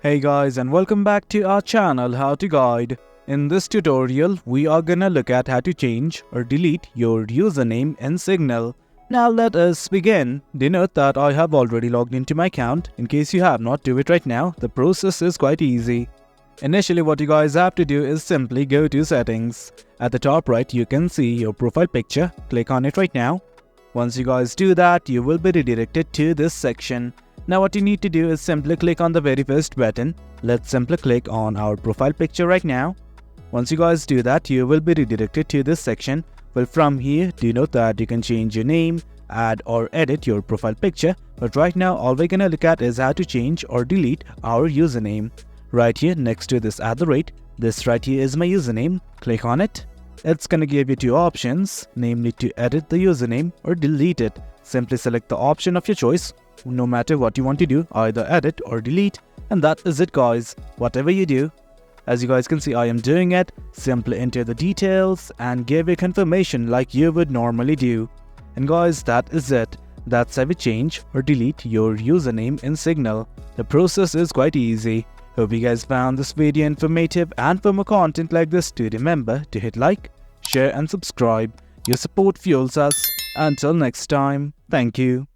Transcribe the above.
Hey guys, and welcome back to our channel How to Guide. In this tutorial, we are gonna look at how to change or delete your username in Signal. Now let us begin. Note that I have already logged into my account. In case you have not, do it right now. The process is quite easy. Initially, what you guys have to do is simply go to settings. At the top right, you can see your profile picture. Click on it right now. Once you guys do that, you will be redirected to this section. Now what you need to do is simply click on the very first button. Let's simply click on our profile picture right now. Once you guys do that, you will be redirected to this section. Well, from here, do note that you can change your name, add or edit your profile picture. But right now, all we're gonna look at is how to change or delete our username. Right here next to this @ this right here is my username. Click on it. It's gonna give you two options, namely to edit the username or delete it. Simply select the option of your choice. No matter what you want to do, either edit or delete, and that is it guys. Whatever you do, as you guys can see, I am doing it. Simply enter the details and give a confirmation like you would normally do. And guys, that is it. That's how we change or delete your username in Signal. The process is quite easy. Hope you guys found this video informative, and for more content like this, do remember to hit like, share and subscribe. Your support fuels us. Until next time, thank you.